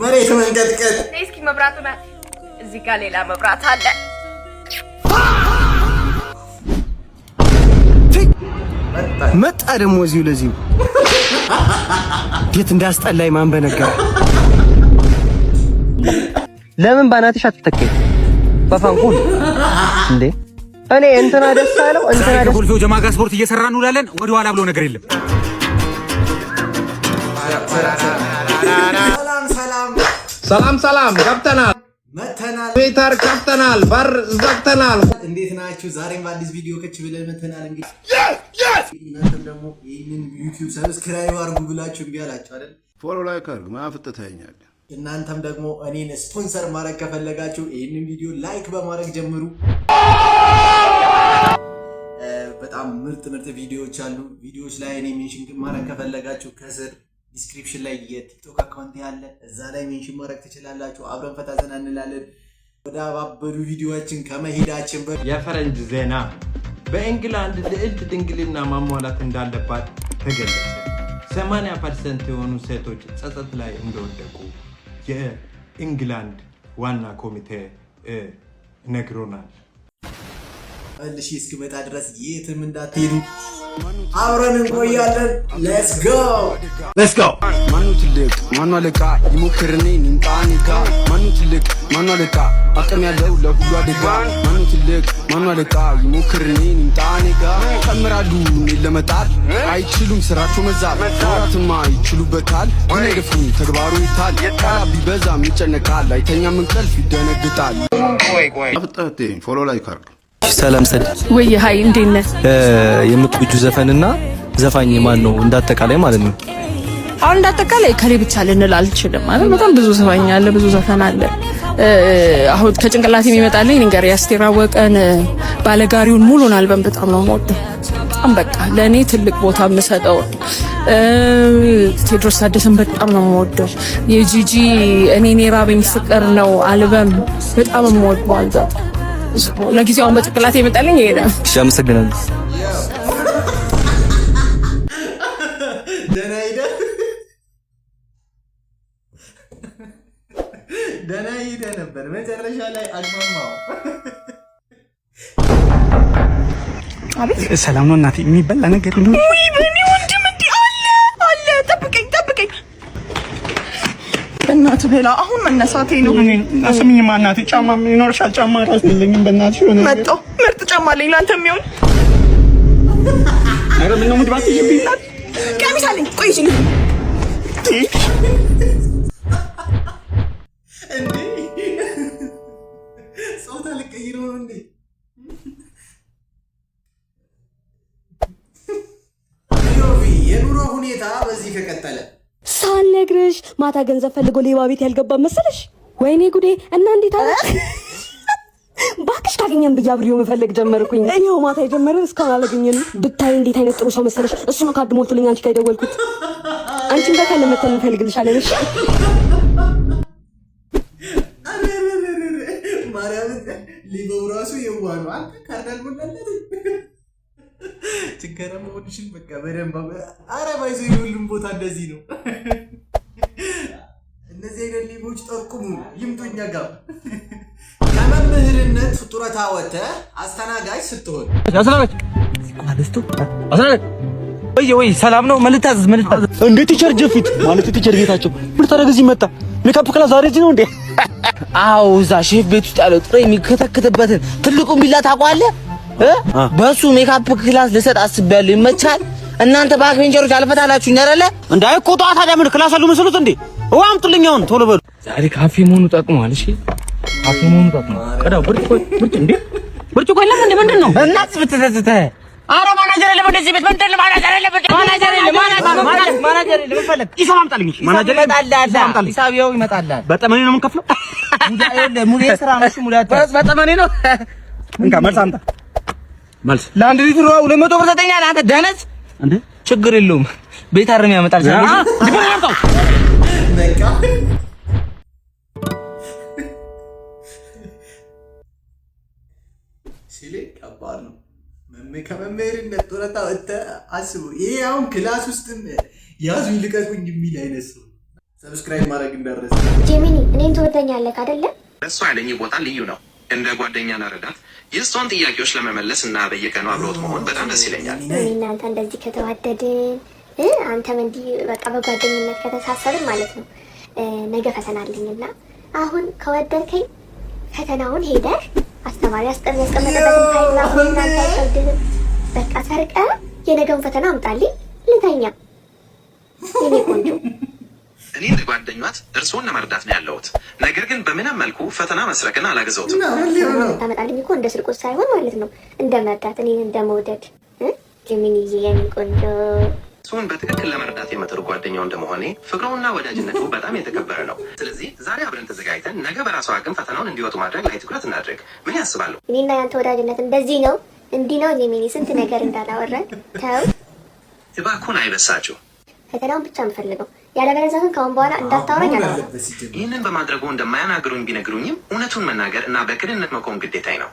መሬት መንቀጥቀጥ እስኪ መብራቱ ነው እዚህ ጋር ሌላ መብራት አለ መጣ ደግሞ እዚሁ ለዚሁ የት እንዳስጠላኝ ማን በነገር ለምን ባናትሽ አትተከኝ በፋንኩል እንዴ እኔ እንትና ደስ አለው እንትና ደስ ኮልፌው ጀማጋ ስፖርት እየሰራን እንውላለን ወደ ኋላ ብሎ ነገር የለም ሰላም ገብተናል መተናል ቤታር ከፍተናል በር ዘግተናል እንዴት ናችሁ ዛሬም በአዲስ ቪዲዮ ከች ብለን መተናል እንግዲህ እናንተም ደግሞ ይሄንን ዩቲዩብ ሰብስክራይብ አድርጉ ብላችሁ እምቢ አላችሁ አይደል ፎሎ ላይክ አድርጉ ማፍጠታኛል እናንተም ደግሞ እኔን ስፖንሰር ማድረግ ከፈለጋችሁ ይሄንን ቪዲዮ ላይክ በማድረግ ጀምሩ በጣም ምርጥ ቪዲዮዎች አሉ ቪዲዮዎች ላይ እኔ ሜንሽን ማድረግ ከፈለጋችሁ ከስር ዲስክሪፕሽን ላይ የቲክቶክ አካውንት ያለ እዛ ላይ ሜንሽን ማድረግ ትችላላችሁ አብረን ፈታ ዘና እንላለን ወደ አባበዱ ቪዲዮዎችን ከመሄዳችን የፈረንጅ ዜና በእንግላንድ ልዕልት ድንግልና ማሟላት እንዳለባት ተገለጸ 80% የሆኑ ሴቶች ጸጸት ላይ እንደወደቁ የእንግላንድ ዋና ኮሚቴ ነግሮናል እልሽ እስኪመጣ ድረስ የትም እንዳትሄዱ አብረን እንቆያለን ሌትስ ጎ ማኑ ትልቅ ማኑ አለቃ ይሞክርኔ ንጣንጋ ማኑ ትልቅ ማኑ አለቃ አቅም ያለው ለሁሉ አደጋ ማኑ ትልቅ ማኑ አለቃ ይሞክርኔ ንጣንጋ ተምራሉ ለመጣል አይችሉም ስራቸው መዛል ወራትማ ይችሉበታል ይነግፉ ተግባሩ ይታል ቃላቢ በዛም ይጨነቃል አይተኛም እንቅልፍ ይደነግጣል አፍጠቴ ፎሎ ላይክ አድርጉ ሰላም ሰድ ወይ ሃይ እንዴነ የምትወጁ ዘፈንና ዘፋኝ ማን ነው እንዳጠቃላይ ማለት ነው አሁን እንዳጠቃላይ ከሌ ብቻ ልንል አልችልም ማለት በጣም ብዙ ዘፋኝ አለ ብዙ ዘፈን አለ አሁን ከጭንቅላት የሚመጣልኝ ነገር ያስቴር አወቀን ባለጋሪውን ሙሉን አልበም በጣም ነው የምወደው በጣም በቃ ለኔ ትልቅ ቦታ የምሰጠው ቴድሮስ ታደሰን በጣም ነው የምወደው የጂጂ እኔ ራበኝ ፍቅር ነው አልበም በጣም የምወደው አልበም ለጊዜው አሁን በጭንቅላት የመጣልኝ ይሄ ነው እሺ አመሰግናለሁ ደና ሄደ ነበር መጨረሻ ላይ አግማማው አቤት ሰላም ነው እናቴ የሚበላ ነገር ነው ወይ በኔ ወንድም እንዴ አለ ጠብቀኝ እናቱ ሌላ አሁን መነሳቴ ነው አስሚኝ ማናቴ ጫማ ይኖርሻል ጫማ ራስ የለኝም በእናትሽ ሆነ መጣ ምርጥ ጫማ አለኝ ላንተ የሚሆን አረ ምን ነው ምድባት ይብይናል ቀሚስ አለኝ ቆይ እሺ እንዴ ጾታ ልቀይር ነው እንዴ የኑሮ ሁኔታ በዚህ ከቀጠለ ሳልነግርሽ ማታ ገንዘብ ፈልጎ ሌባ ቤት ያልገባ መሰለሽ ወይኔ ጉዴ እና እንዴት አለ ባክሽ ካገኘን ብያብሪው መፈለግ ጀመርኩኝ እኔው ማታ የጀመረን እስካሁን አላገኘንም ብታይ እንዴት አይነት ጥሩ ሰው መሰለሽ እሱ ነው ካርድ ሞልቶልኝ አንቺ ጋር ደወልኩት አንቺን በካለ መተን እንፈልግልሻለን እሺ ማርያም ሊበው ራሱ የዋኑ አንተ ካርድ አልሞላለት ችግረም ወድሽን በቃ በደንብ አረ ባይዞ ሁሉም ቦታ እንደዚህ ነው እነዚህ አይነት ሊቦች ጠርቁሙ ይምጡኛ ጋር ከመምህርነት ጡረታ ወጥተህ አስተናጋጅ ስትሆን አስተናጋጅ ወይ ሰላም ነው መልታዝ እንዴት ቲቸር ጀፊት ማለት ቲቸር ቤታቸው ምን ታረጋዝ ይመጣ ሜካፕ ክላስ ዛሬ ነው እንዴ አው እዛ ሼፍ ቤት ውስጥ ያለው ጥሬ የሚከተከተበትን ትልቁ ቢላ ታቋለህ በሱ ሜካፕ ክላስ ልሰጥ አስቤያለሁ ይመቻል እናንተ ባክቬንጀሮች አልፈታላችሁኝ አይደለ እንዳይቆጣ ታዲያ ምን ክላስ አሉ መስሉት እንዴ አምጡልኝ አሁን ቶሎ በሉ ዛሬ ካፌ መሆኑ ጠቅሟል እሺ ካፌ መሆኑ ጠቅሟል ቀዳው ብርጭቆ እንዴ ብርጭቆ የለም እንዴ ምንድነው እናት ብትተተተ አረ ማናጀር የለም እንደዚህ ቤት ምንድነው ማናጀር የለም ፈለግ ሂሳብ አምጣልኝ ማናጀር ይመጣል ሂሳብ ይኸው ይመጣል በጠመኔ ነው የምንከፍለው ሙዳ የለም ሙዳ ስራ ነው እሺ ሙዳ በጠመኔ ነው እንካ መልስ አምጣ መልስ ለአንድ ሊትር 200 ብር ሰጠኛል አንተ ደነዝ እንዴ ችግር የለውም ቤት አርም ያመጣል በቃ ሲሌ ከባድ ነው ከመምህርነት ጡረታ ወጥተህ አስቡ ይሄ አሁን ክላስ ውስጥም ያዙኝ ልቀቁኝ የሚል አይነት ሰው ሰብስክራይብ ማድረግ እንዳረሰ። ጄሚኒ እኔን ትወደኛለህ አይደለ? እሱ ያለኝ ቦታ ልዩ ነው። እንደ ጓደኛ ለረዳት የእሷን ጥያቄዎች ለመመለስ እና በየቀኑ አብሮት መሆን በጣም ደስ ይለኛል። እናንተ እንደዚህ ከተዋደድን አንተም እንዲህ በቃ በጓደኝነት ከተሳሰብን ማለት ነው ነገ ፈተና አለኝና አሁን ከወደድከኝ ፈተናውን ሄደህ አስተማሪ ያስቀመጠበትን ፋይል ራሱና ታይቀድም በቃ ሰርቀ የነገውን ፈተና አምጣልኝ ልተኛ። የኔ ቆንጆ እኔ እንደ ጓደኛት እርስዎን ለመርዳት ነው ያለሁት። ነገር ግን በምንም መልኩ ፈተና መስረቅን አላገዘውትም። ታመጣልኝ እኮ እንደ ስርቆት ሳይሆን ማለት ነው እንደ መርዳት፣ እኔ እንደ መውደድ። ጂሚኒዬ የኔ ቆንጆ እርስዎን በትክክል ለመርዳት የምጥሩ ጓደኛው እንደመሆኔ ፍቅሩና ወዳጅነቱ በጣም የተከበረ ነው። ስለዚህ ዛሬ አብረን ተዘጋጅተን ነገ በራሱ አቅም ፈተናውን እንዲወጡ ማድረግ ላይ ትኩረት እናድርግ። ምን ያስባሉ? እኔና ያንተ ወዳጅነት እንደዚህ ነው እንዲህ ነው ጂሚኒ። ስንት ነገር እንዳላወራን ተው እባክዎን፣ አይበሳችሁ። ፈተናውን ብቻ የምፈልገው ያለበለዚያ ግን ከአሁን በኋላ እንዳታወራኝ አለ። ይህንን በማድረጉ እንደማያናግሩኝ ቢነግሩኝም እውነቱን መናገር እና በቅንነት መቆም ግዴታዬ ነው።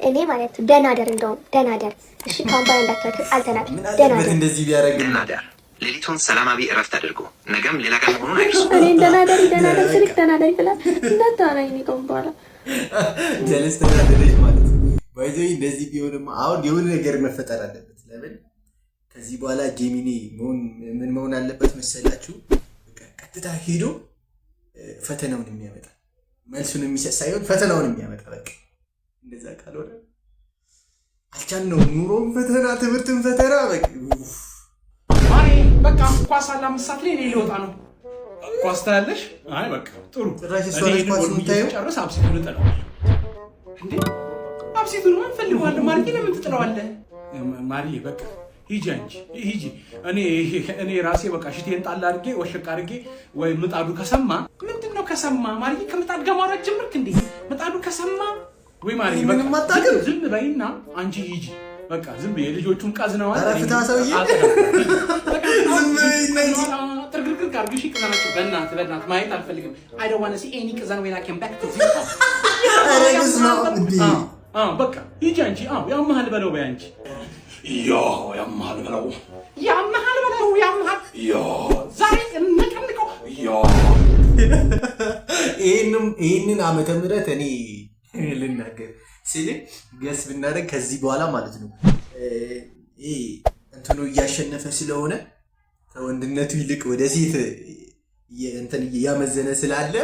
እኔ ማለት ደህና ደር፣ እንደውም ደህና ደር። እሺ ከአሁን በኋላ እንዳታወራኝ አልተናል። ደህና ደር፣ እንደዚህ ቢያደርግ ደህና ደር። ሌሊቱን ሰላማዊ እረፍት አድርጉ። ነገም ሌላ ቀን መሆኑን አይርሱ። እኔ ደህና ደር ስልክ ደህና ደር ይላል። እንዳታወራኝ እኔ ከአሁን በኋላ ጀለስ ተናደደች ማለት ነው። ባይዘይ እንደዚህ ቢሆንማ አሁን የሆነ ነገር መፈጠር አለበት። ለምን ከዚህ በኋላ ጄሚኒ ምን መሆን አለበት መሰላችሁ? ቀጥታ ሄዶ ፈተናውን የሚያመጣ መልሱን የሚሰጥ ሳይሆን ፈተናውን የሚያመጣ በቃ እንደዛ ካልሆነ አልቻልነውም። ኑሮም ፈተና፣ ትምህርትም ፈተና። በቃ ኳስ አለ 5 ሰዓት ላይ እኔ ልወጣ ነው። ኳስ ታያለሽ? አይ በቃ ጥሩ። ጭራሽ እሷ ነች ኳስ የምታየው። ጨርስ አብሲቱን እጥለዋለሁ። እንዴ አብሲቱን ምን ፈልገዋለሁ? ማርዬ ለምን ትጥለዋለህ? ማርዬ በቃ ሂጂ አንቺ ሂጂ። እኔ ራሴ በቃ ሽቴን ጣል አድርጌ ወሸቅ አድርጌ ወይ ምጣዱ ከሰማ ምንድነው ከሰማ? ማርዬ ከምጣድ ጋር ማውራት ጀመርክ እንዴ? ምጣዱ ከሰማ ወይ ማርዬ በቃ ዝም በይና አንቺ ሂጂ። በቃ ዝም በይ። ልጆቹን ቀዝነዋል። ኧረ ፍታ ሰውዬ። ዝም በይና ጥርግርግር አድርጊሽ ቅዘናቸው። በእናትህ ማየት አልፈልግም። I don't want to see any ቅዘን when I come back to this house። ኧረ ግዝና እንዴ በቃ ሂጂ አንቺ። ያመሃል በለው በይ አንቺ። ያመሃል በለው ዛሬ እንቀንቀው። ይህንን ዓመተ ምህረት እኔ ልናገር ሲል ገስ ብናደርግ ከዚህ በኋላ ማለት ነው እንትኑ እያሸነፈ ስለሆነ ከወንድነቱ ይልቅ ወደ ሴት እንትን እያመዘነ ስላለ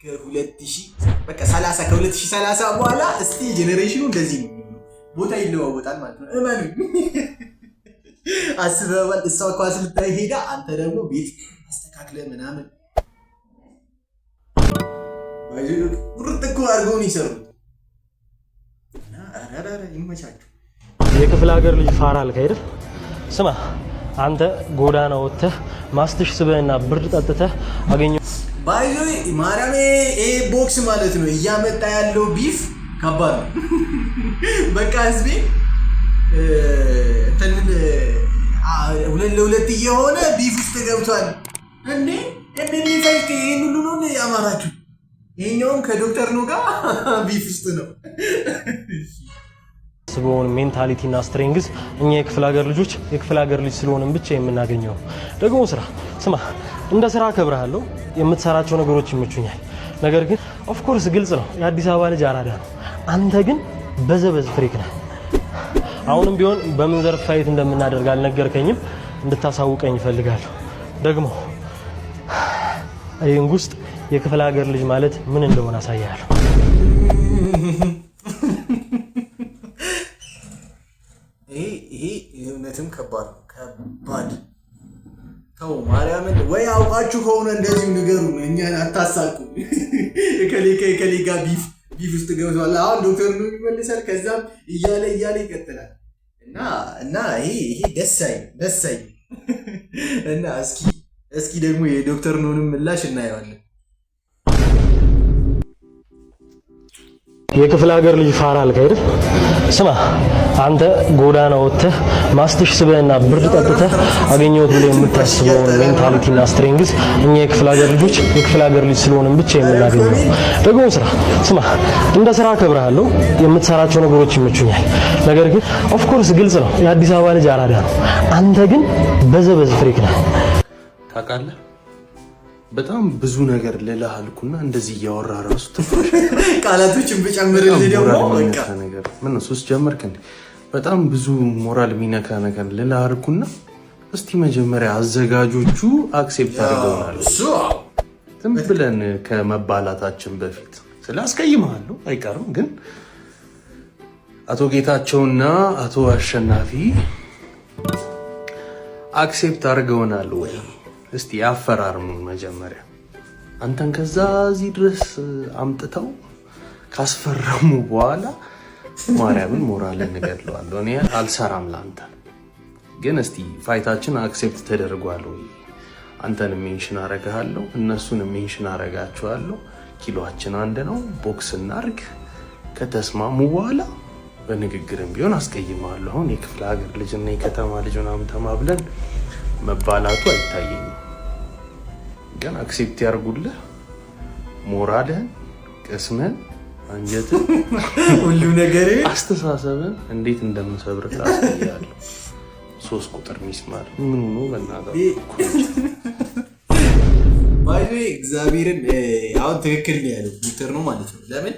ከ2030 በኋላ እስቲ ጄኔሬሽኑ እንደዚህ ነው ቦታ ይለዋወጣል ማለት ነው። እመኑ አስበዋል። እሷ ኳስ ልታይ ሄዳ አንተ ደግሞ ቤት አስተካክለ ምናምን ቁርጥ እኮ አድርገውን ይሰሩት እና ኧረ ይመቻችሁ። የክፍለ ሀገር ልጅ ፋራ አልክ አይደል? ስማ አንተ ጎዳና ወጥተህ ማስትሽ ስበህና ብር ጠጥተህ አገኘው። ባይዞ ማርያም ቦክስ ማለት ነው እያመጣ ያለው ቢፍ ከባድ ነው። በቃ ህዝቤ እንትን 2-2 እየሆነ ቢፍ ውስጥ ገብቷል እንዴ! እንደሚፈልክ ይሄን ሁሉ ነው ያማራችሁ። ይሄኛውም ከዶክተር ነው ጋር ቢፍ ውስጥ ነው። ስቦን ሜንታሊቲ እና ስትሬንግዝ እኛ የክፍለ ሀገር ልጆች የክፍለ ሀገር ልጅ ስለሆነም ብቻ የምናገኘው ደግሞ ስራ። ስማ እንደ ስራ አከብርሃለሁ፣ የምትሰራቸው ነገሮች ይመቹኛል። ነገር ግን ኦፍ ኮርስ ግልጽ ነው የአዲስ አበባ ልጅ አራዳ ነው። አንተ ግን በዘበዝ ፍሪክ ነህ። አሁንም ቢሆን በምን ዘርፍ ፋይት እንደምናደርግ አልነገርከኝም፣ እንድታሳውቀኝ እፈልጋለሁ። ደግሞ ሪንግ ውስጥ የክፍለ ሀገር ልጅ ማለት ምን እንደሆነ አሳያለሁ። ይሄ እውነትም ከባድ ተው ማርያምን። ወይ አውቃችሁ ከሆነ እንደዚሁ ንገሩ፣ እኛን አታሳቁ። ከሌ ጋር ቢፍ ውስጥ ገብቷል። አሁን ዶክተር ነው ይመልሳል፣ ከዛም እያለ ይቀጥላል። እና ይሄ ደስ አይልም። እና እስኪ ደግሞ የዶክተር ኖንም ምላሽ እናየዋለን። የክፍለ ሀገር ልጅ ፋራ አልክ አይደል? ስማ አንተ ጎዳና ወጥተህ ማስትሽ ስበህና ብር ጠጥተህ አገኘሁት ብለህ የምታስበውን ሜንታሊቲ እና ስትሬንግዝ እኛ የክፍለ ሀገር ልጆች የክፍለ ሀገር ልጅ ስለሆነም ብቻ የምናገኘው ደግሞ ስራ። ስማ እንደ ስራ አከብርሃለሁ፣ የምትሰራቸው ነገሮች ይመቹኛል። ነገር ግን ኦፍ ኮርስ ግልጽ ነው የአዲስ አበባ ልጅ አራዳ ነው። አንተ ግን በዘበዝ ፍሪክ ነህ። ታውቃለህ በጣም ብዙ ነገር ልልህ አልኩና እንደዚህ እያወራ ራሱ ትፋሽ ቃላቶችን ብጨምርልህ ደግሞ በቃ ነገር ምን ነው ሶስት ጀመርክ እንዴ? በጣም ብዙ ሞራል የሚነካ ነገር ልልህ አልኩና እስቲ መጀመሪያ አዘጋጆቹ አክሴፕት አድርገውናል። ዝም ብለን ከመባላታችን በፊት ስላስቀይምሃለሁ አይቀርም፣ ግን አቶ ጌታቸውና አቶ አሸናፊ አክሴፕት አድርገውናል ወይ? እስቲ ያፈራርሙን መጀመሪያ አንተን ከዛ እዚህ ድረስ አምጥተው ካስፈረሙ በኋላ ማርያምን ሞራልን እንገድለዋለሁ። እኔ አልሰራም ለአንተ ግን እስቲ ፋይታችን አክሴፕት ተደርጓል ወይ? አንተን ሜንሽን አረጋለሁ፣ እነሱን ሜንሽን አረጋቸዋለሁ። ኪሎአችን አንድ ነው፣ ቦክስ እናርግ። ከተስማሙ በኋላ በንግግርም ቢሆን አስቀይማለሁ። አሁን የክፍለ ሀገር ልጅና የከተማ ልጅ ምናምን ተማብለን መባላቱ አይታየኝም። ግን አክሴፕት ያርጉልህ። ሞራልህን፣ ቅስምን፣ አንጀትን፣ ሁሉ ነገር አስተሳሰብን እንዴት እንደምሰብር ታስያለሁ። 3 ቁጥር ሚስማር ምን ነው በእናትህ ባይኔ እግዚአብሔርን አሁን ትክክል ነው ያለው ዶክተር ነው ማለት ነው። ለምን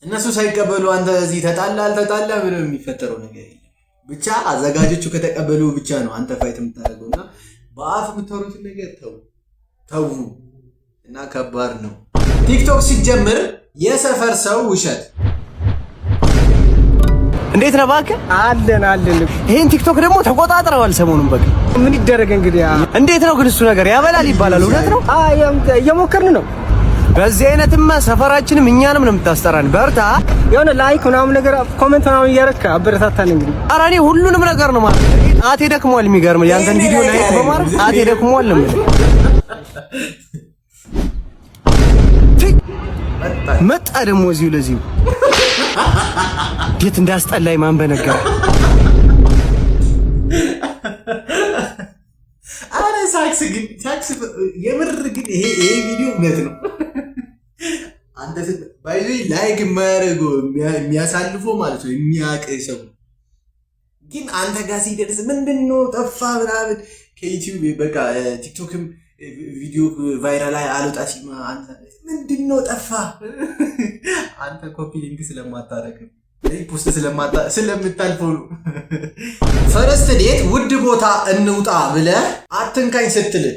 እነሱ ሳይቀበሉ አንተ እዚህ ተጣላ አልተጣላ ምንም የሚፈጠረው ነገር የለም። ብቻ አዘጋጆቹ ከተቀበሉ ብቻ ነው አንተ ፋይት የምታደርገውና በአፍ የምታወሩትን ነገር ተው እና ከባድ ነው። ቲክቶክ ሲጀምር የሰፈር ሰው ውሸት እንዴት ነው እባክህ? አለን ይሄን ቲክቶክ ደግሞ ተቆጣጥረዋል ሰሞኑን። በቃ ምን ይደረግ እንግዲህ። እንዴት ነው ግን እሱ ነገር ያበላል ይባላል። እውነት ነው? እየሞከርን ነው። በዚህ አይነትማ ሰፈራችንም እኛንም ነው የምታስጠራን። በርታ። የሆነ ላይክ ምናምን ነገር ኮሜንት ምናምን እያደረክ አበረታታን። እንግዲህ ኧረ እኔ ሁሉንም ነገር ነው ማለት ጣቴ ደክሟል። የሚገርም ያንተን ቪዲዮ ላይክ በማድረግ ጣቴ ደክሟል። መጣ ደግሞ እዚሁ ለዚሁ የት እንዳስጠላኝ ማን በነገር። አረ ሳክስ የምር ግን ይሄ ቪዲዮ እውነት ነው። አንተ ባይዞ ላይክ የማያደርገው የሚያሳልፈው ማለት ነው የሚያውቅ ሰው ግን አንተ ጋር ሲደርስ ምንድነው ጠፋ ምናምን ከዩቲዩብ በቃ ቲክቶክም ቪዲዮ ቫይራል ላይ አልወጣ ሲማ አንተ ምንድነው ጠፋ። አንተ ኮፒ ሊንክ ስለማታረግ ፖስት ስለምታልፈው ነው። ፈረስት ዴት ውድ ቦታ እንውጣ ብለህ አትንካኝ ስትል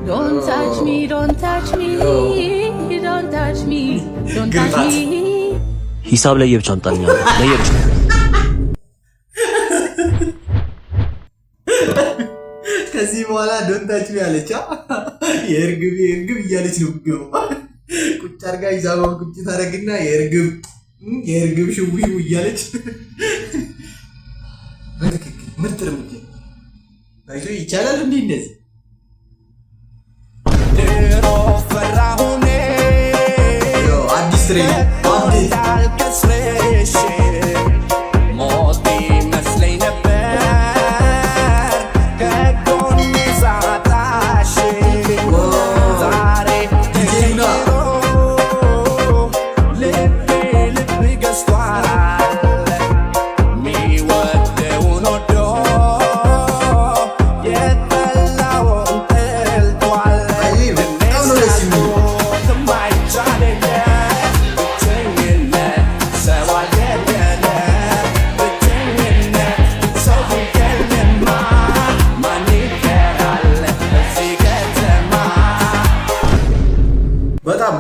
Don't touch me, don't touch me, don't touch me, don't touch me. ሂሳብ ላይ የብቻ አምጣልኝ ለየብቻ ከዚህ በኋላ ዶንት ታች ሚ አለቻ። የእርግብ እያለች ነው ገው ቁጭ አርጋ ይዛባው ቁጭ ታረግና የእርግብ ሽው እያለች በትክክል ምርጥ እርምጃ አይቶ ይቻላል እንዴ እንደዚህ አዲስ ትሬኒንግ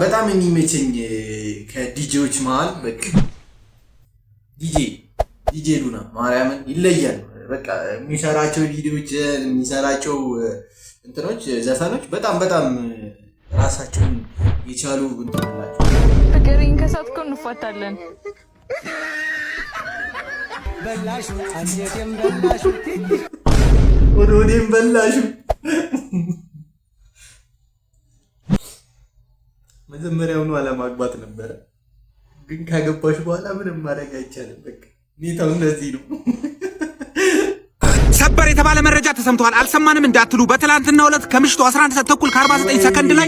በጣም የሚመቸኝ ከዲጄዎች መሃል በቃ ዲጄ ሉና ማርያምን ይለያል። በቃ የሚሰራቸው ቪዲዮዎች የሚሰራቸው እንትኖች ዘፈኖች በጣም ራሳቸውን የቻሉ እንትን አላቸው። ፍቅሬን ከሳትኩ እንፋታለን። በላሹ አንጀቴም በላሹ ወዴም በላሹ መጀመሪያውኑ አለማግባት ነበረ፣ ግን ካገባሽ በኋላ ምንም ማድረግ አይቻልም። በቃ ሁኔታው እንደዚህ ነው። ሰበር የተባለ መረጃ ተሰምቷል። አልሰማንም እንዳትሉ በትላንትናው ዕለት ከምሽቱ 11 ሰዓት ተኩል ከ49 ሰከንድ ላይ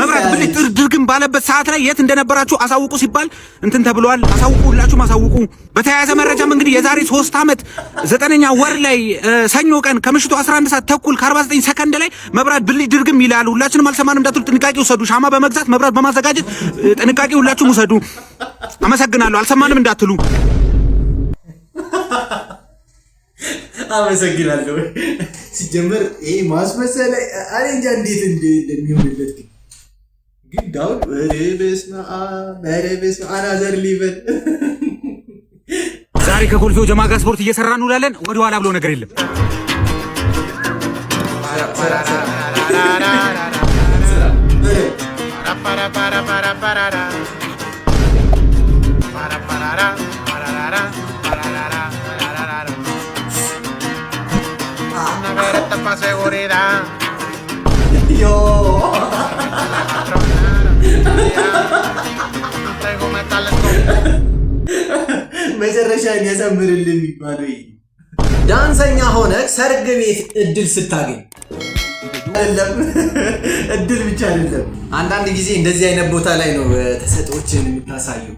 መብራት ብልጭ ድርግም ባለበት ሰዓት ላይ የት እንደነበራችሁ አሳውቁ ሲባል እንትን ተብሏል። አሳውቁ፣ ሁላችሁም አሳውቁ። በተያያዘ መረጃም እንግዲህ የዛሬ 3 ዓመት 9ኛ ወር ላይ ሰኞ ቀን ከምሽቱ 11 ሰዓት ተኩል ከ49 ሰከንድ ላይ መብራት ብልጭ ድርግም ይላል። ሁላችንም አልሰማንም እንዳትሉ ጥንቃቄ ውሰዱ። ሻማ በመግዛት መብራት በማዘጋጀት ጥንቃቄ ሁላችሁም ውሰዱ። አመሰግናለሁ። አልሰማንም እንዳትሉ። አመሰግናለሁ። ሲጀመር ይሄ ማስመሰል እኔ እንጃ እንዴት እንደሚሆንለት ግን ዳውን በስመ አብ አናዘር ሊቨል ዛሬ ከኮልፌው ጀማ ጋር ስፖርት እየሰራን እንውላለን። ወደ ኋላ ብሎ ነገር የለም። መጨረሻን ያሳምርልን የሚባለው ይሄ ዳንሰኛ ሆነ ሰርግ ቤት እድል ስታገኝ አይደለም፣ እድል ብቻ አይደለም። አንዳንድ ጊዜ እንደዚህ አይነት ቦታ ላይ ነው ተሰጦችን የምታሳየው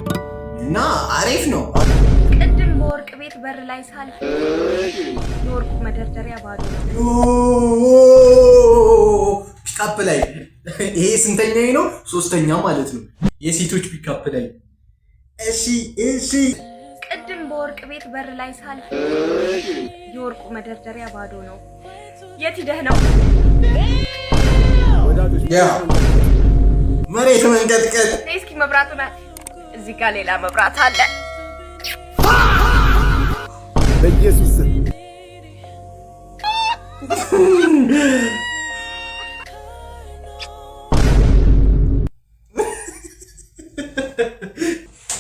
እና አሪፍ ነው። ቅድም በወርቅ ቤት በር ላይ ሳልፍ የወርቁ መደርደሪያ ባዶ ነው። ፒካፕ ላይ ይሄ ስንተኛው ነው? 3ኛ ማለት ነው። የሴቶች ፒካፕ ላይ እሺ ቅድም በወርቅ ቤት በር ላይ ሳልፍ የወርቁ መደርደሪያ ባዶ ነው። የት ሂደህ ነው? መሬት መንቀጥቀጥ። እስኪ መብራቱን እዚህ ጋር ሌላ መብራት አለ። በኢየሱስ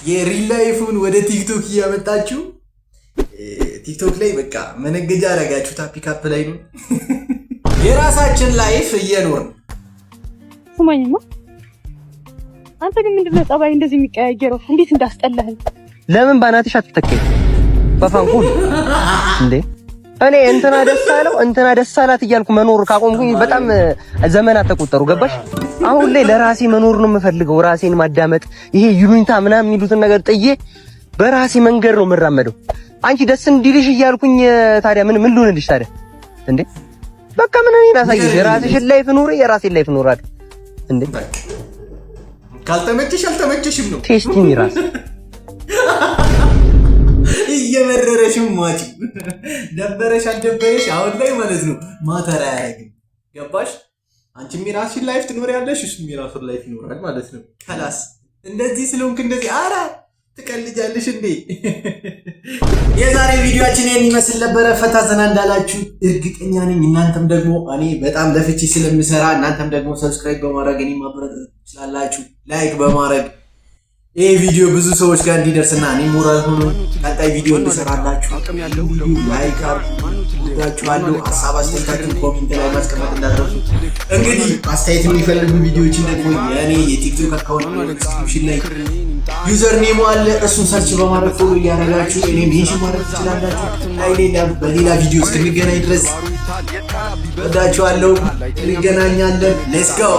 የሪል ላይፉን ወደ ቲክቶክ እያመጣችሁ ቲክቶክ ላይ በቃ መነገጃ አረጋችሁታ። ፒካፕ ላይ ነው የራሳችን ላይፍ እየኖርን። ስማኝማ አንተ ግን ምንድነው ጸባይ እንደዚህ የሚቀያየረው? እንዴት እንዳስጠላህ። ለምን ባናትሽ አትተከኝ? በፋንኩል እንዴ እኔ እንትና ደስ አላት እያልኩ መኖር ካቆምኩኝ በጣም ዘመናት ተቆጠሩ። ገባሽ? አሁን ላይ ለራሴ መኖር ነው የምፈልገው። ራሴን ማዳመጥ፣ ይሄ ይሉኝታ ምናምን የሚሉትን ነገር ጥዬ በራሴ መንገድ ነው የምራመደው። አንቺ ደስ እንዲልሽ እያልኩኝ ታዲያ ምን ልሆንልሽ ታዲያ እንዴ? በቃ ምን እኔ ላሳይሽ? የራስሽን ላይፍ ኑሪ፣ የራሴን ላይፍ ኑሪ አይደል እንዴ? ካልተመቸሽ አልተመቸሽም ነው። ቴስቲኒ ራስ እየመረረሽም ማጭ ደበረሽ አልደበረሽ አሁን ላይ ማለት ነው ማተራ ያረግም። ገባሽ? አንቺም የራስሽን ላይፍ ትኖሪያለሽ፣ እሱም የራሱን ላይፍ ይኖራል ማለት ነው። ከላስ እንደዚህ ስለሆንክ እንደዚህ አራ ትቀልጃለሽ እንዴ? የዛሬ ቪዲዮአችን ይሄን ይመስል ነበረ። ፈታ ዘና እንዳላችሁ እርግጠኛ ነኝ። እናንተም ደግሞ እኔ በጣም ለፍቺ ስለምሰራ እናንተም ደግሞ ሰብስክራይብ በማድረግ እኔ ማበረታታት ትችላላችሁ። ላይክ በማድረግ ይሄ ቪዲዮ ብዙ ሰዎች ጋር እንዲደርስና እኔ ሞራል ሆኖ ቀጣይ ቪዲዮ እንድሰራላችሁ ላይክ አድርጉላችኋለሁ። ሀሳብ አስተያየታችሁን ኮሜንት ላይ ማስቀመጥ እንዳትረሱ። እንግዲህ አስተያየት የሚፈልጉ ቪዲዮዎችን ደግሞ የእኔ የቲክቶክ አካውንት ዲስክሪፕሽን ላይ ዩዘር ኔሙ አለ። እሱን ሰርች በማድረግ ፎሎ እያደረጋችሁ እኔ ሜንሽን ማድረግ ትችላላችሁ። በሌላ ቪዲዮ እስክንገናኝ ድረስ ወዳችኋለሁ። እንገናኛለን። ሌትስ ጎ